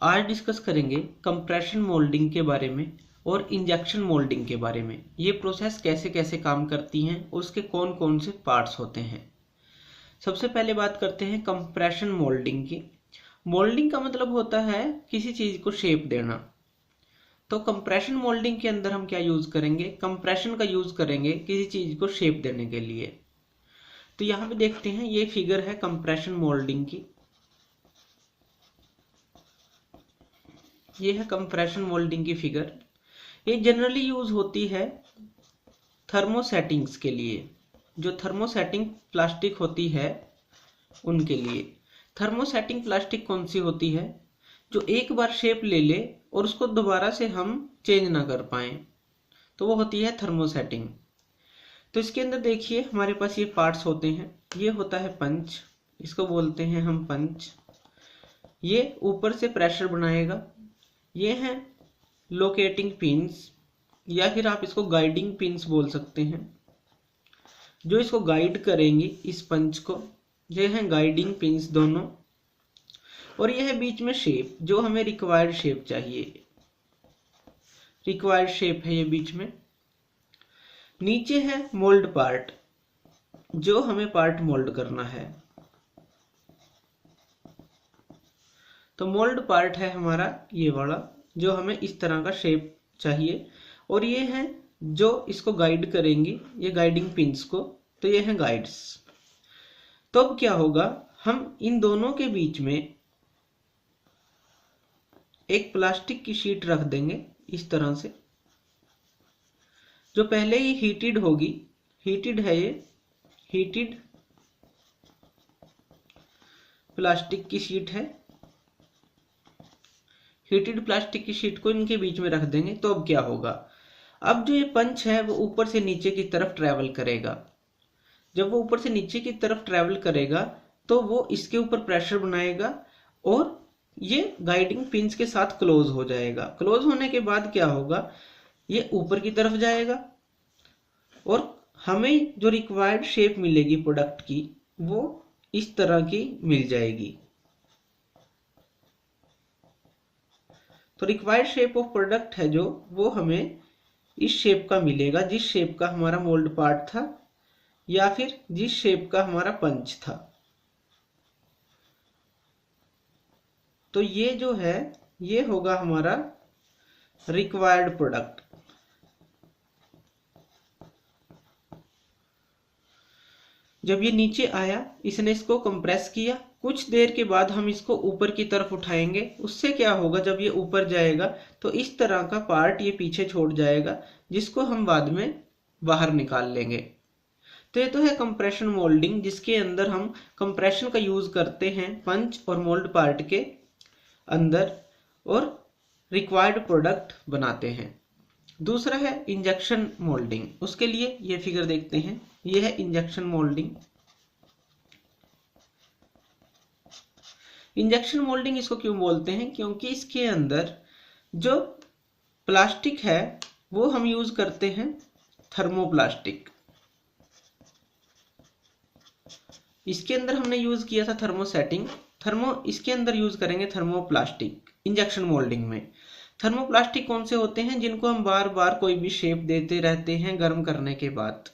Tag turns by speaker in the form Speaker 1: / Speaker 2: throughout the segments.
Speaker 1: आज डिस्कस करेंगे compression moulding के बारे में और इंजेक्शन मोल्डिंग के बारे में। ये प्रोसेस कैसे कैसे काम करती हैं और उसके कौन कौन से पार्ट्स होते हैं। सबसे पहले बात करते हैं कंप्रेशन मोल्डिंग की। मोल्डिंग का मतलब होता है किसी चीज़ को शेप देना। तो कंप्रेशन मोल्डिंग के अंदर हम क्या यूज़ करेंगे, कंप्रेशन का यूज़ करेंगे किसी चीज़ को शेप देने के लिए। तो यहाँ पे देखते हैं, ये फिगर है कंप्रेशन मोल्डिंग की। ये है कंप्रेशन मोल्डिंग की फिगर। ये जनरली यूज होती है थर्मोसेटिंग्स के लिए। जो थर्मोसेटिंग प्लास्टिक होती है उनके लिए। थर्मोसेटिंग प्लास्टिक कौन सी होती है? जो एक बार शेप ले ले और उसको दोबारा से हम चेंज ना कर पाए, तो वो होती है थर्मोसेटिंग। तो इसके अंदर देखिए हमारे पास ये पार्ट्स होते हैं। ये होता है पंच, इसको बोलते हैं हम पंच। ये ऊपर से प्रेशर बनाएगा। ये हैं लोकेटिंग पिंस, या फिर आप इसको गाइडिंग पिंस बोल सकते हैं, जो इसको गाइड करेंगी इस पंच को। ये हैं गाइडिंग पिंस दोनों। और ये है बीच में शेप, जो हमें रिक्वायर्ड शेप चाहिए। रिक्वायर्ड शेप है ये बीच में। नीचे है मोल्ड पार्ट, जो हमें पार्ट मोल्ड करना है। तो मोल्ड पार्ट है हमारा ये वाला, जो हमें इस तरह का शेप चाहिए। और ये है जो इसको गाइड करेंगी, ये गाइडिंग पिंस को। तो ये हैं गाइड्स। तो अब क्या होगा, हम इन दोनों के बीच में एक प्लास्टिक की शीट रख देंगे इस तरह से, जो पहले ही हीटेड होगी। हीटेड है ये, हीटेड प्लास्टिक की शीट है। हीटेड प्लास्टिक की शीट को इनके बीच में रख देंगे। तो अब क्या होगा, अब जो ये पंच है वो ऊपर से नीचे की तरफ ट्रैवल करेगा। जब वो ऊपर से नीचे की तरफ ट्रैवल करेगा तो वो इसके ऊपर प्रेशर बनाएगा और ये गाइडिंग पिंस के साथ क्लोज हो जाएगा। क्लोज होने के बाद क्या होगा, ये ऊपर की तरफ जाएगा और हमें जो रिक्वायर्ड शेप मिलेगी प्रोडक्ट की, वो इस तरह की मिल जाएगी। तो रिक्वायर्ड शेप ऑफ प्रोडक्ट है जो, वो हमें इस शेप का मिलेगा, जिस शेप का हमारा मोल्ड पार्ट था या फिर जिस शेप का हमारा पंच था। तो ये जो है ये होगा हमारा रिक्वायर्ड प्रोडक्ट। जब ये नीचे आया, इसने इसको कंप्रेस किया। कुछ देर के बाद हम इसको ऊपर की तरफ उठाएंगे। उससे क्या होगा, जब ये ऊपर जाएगा तो इस तरह का पार्ट ये पीछे छोड़ जाएगा, जिसको हम बाद में बाहर निकाल लेंगे। तो ये तो है कंप्रेशन मोल्डिंग, जिसके अंदर हम कंप्रेशन का यूज करते हैं पंच और मोल्ड पार्ट के अंदर और रिक्वायर्ड प्रोडक्ट बनाते हैं। दूसरा है इंजेक्शन मोल्डिंग। उसके लिए ये फिगर देखते हैं। ये है इंजेक्शन मोल्डिंग। इंजेक्शन मोल्डिंग इसको क्यों बोलते हैं, क्योंकि इसके अंदर जो प्लास्टिक है वो हम यूज करते हैं थर्मोप्लास्टिक। इसके अंदर हमने यूज किया था थर्मोसेटिंग। इसके अंदर यूज करेंगे थर्मोप्लास्टिक इंजेक्शन मोल्डिंग में। थर्मोप्लास्टिक कौन से होते हैं, जिनको हम बार बार कोई भी शेप देते रहते हैं गर्म करने के बाद,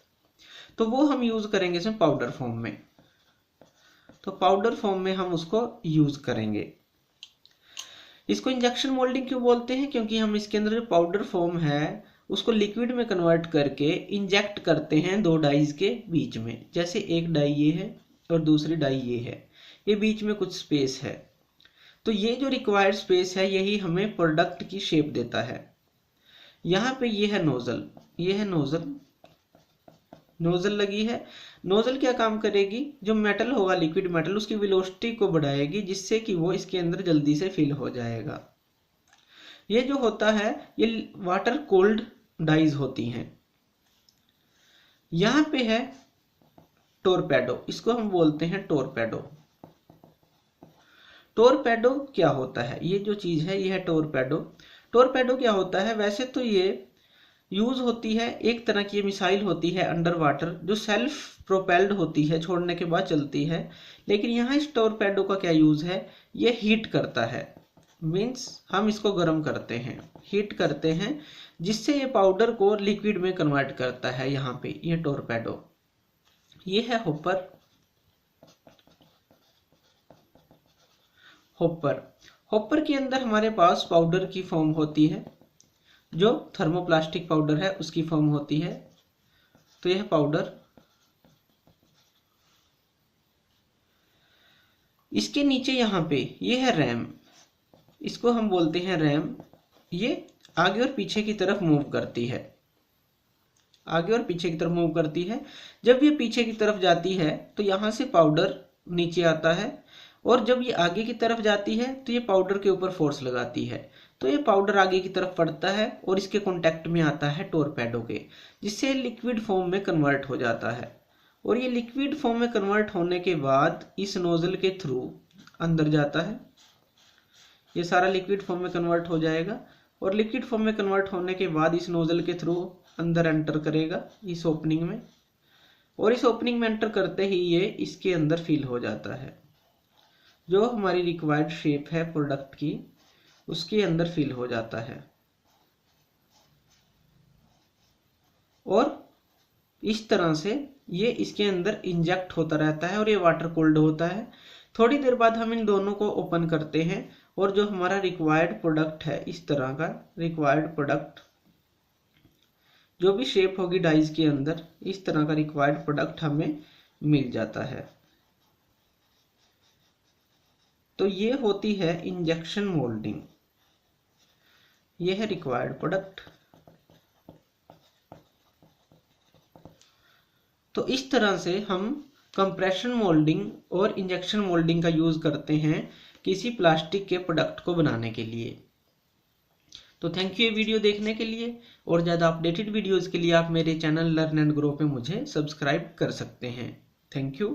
Speaker 1: तो वो हम यूज करेंगे इसमें पाउडर फॉर्म में। तो पाउडर फॉर्म में हम उसको यूज करेंगे। इसको इंजेक्शन मोल्डिंग क्यों बोलते हैं, क्योंकि हम इसके अंदर जो पाउडर फॉर्म है उसको लिक्विड में कन्वर्ट करके इंजेक्ट करते हैं दो डाइज के बीच में। जैसे एक डाई ये है और दूसरी डाई ये है, ये बीच में कुछ स्पेस है। तो ये जो रिक्वायर्ड स्पेस है यही हमें प्रोडक्ट की शेप देता है। यहाँ पे ये है नोजल, ये है नोजल। नोजल लगी है। नोजल क्या काम करेगी, जो मेटल होगा लिक्विड मेटल, उसकी वेलोसिटी को बढ़ाएगी, जिससे कि वो इसके अंदर जल्दी से फिल हो जाएगा। ये जो होता है ये वाटर कोल्ड डाइज होती हैं। यहाँ पे है टोरपेडो, इसको हम बोलते हैं टोरपेडो। टोरपेडो क्या होता है, ये जो चीज है ये है टोरपेडो। टोरपेडो क्या होता है, वैसे तो ये यूज होती है, एक तरह की मिसाइल होती है अंडर वाटर, जो सेल्फ प्रोपेल्ड होती है, छोड़ने के बाद चलती है। लेकिन यहाँ इस टोरपेडो का क्या यूज है, ये हीट करता है। मीन्स हम इसको गर्म करते हैं, हीट करते हैं, जिससे ये पाउडर को लिक्विड में कन्वर्ट करता है। यहाँ पे ये टोरपेडो, ये है हॉपर। हॉपर के अंदर हमारे पास पाउडर की फॉर्म होती है, जो थर्मोप्लास्टिक पाउडर है उसकी फॉर्म होती है। तो यह पाउडर, इसके नीचे यहाँ पे ये है रैम, इसको हम बोलते हैं रैम। ये आगे और पीछे की तरफ मूव करती है, आगे और पीछे की तरफ मूव करती है। जब ये पीछे की तरफ जाती है तो यहाँ से पाउडर नीचे आता है, और जब ये आगे की तरफ जाती है तो ये पाउडर के ऊपर फोर्स लगाती है, तो ये पाउडर आगे की तरफ पड़ता है और इसके कांटेक्ट में आता है टोरपेडो के, जिससे लिक्विड फॉर्म में कन्वर्ट हो जाता है। और ये लिक्विड फॉर्म में कन्वर्ट होने के बाद इस नोजल के थ्रू अंदर जाता है। ये सारा लिक्विड फॉर्म में कन्वर्ट हो जाएगा, और लिक्विड फॉर्म में कन्वर्ट होने के बाद इस नोजल के थ्रू अंदर एंटर करेगा इस ओपनिंग में, और इस ओपनिंग में एंटर करते ही ये इसके अंदर फिल हो जाता है। जो हमारी रिक्वायर्ड शेप है प्रोडक्ट की, उसके अंदर फिल हो जाता है। और इस तरह से ये इसके अंदर इंजेक्ट होता रहता है, और ये वाटर कोल्ड होता है। थोड़ी देर बाद हम इन दोनों को ओपन करते हैं, और जो हमारा रिक्वायर्ड प्रोडक्ट है, इस तरह का रिक्वायर्ड प्रोडक्ट, जो भी शेप होगी डाइज के अंदर, इस तरह का रिक्वायर्ड प्रोडक्ट हमें मिल जाता है। तो ये होती है इंजेक्शन मोल्डिंग, ये है रिक्वायर्ड प्रोडक्ट। तो इस तरह से हम कंप्रेशन मोल्डिंग और इंजेक्शन मोल्डिंग का यूज करते हैं किसी प्लास्टिक के प्रोडक्ट को बनाने के लिए। तो थैंक यू ये वीडियो देखने के लिए, और ज़्यादा अपडेटेड वीडियोस के लिए आप मेरे चैनल लर्न एंड ग्रो पे मुझे सब्सक्राइब कर सकते हैं। Thank you.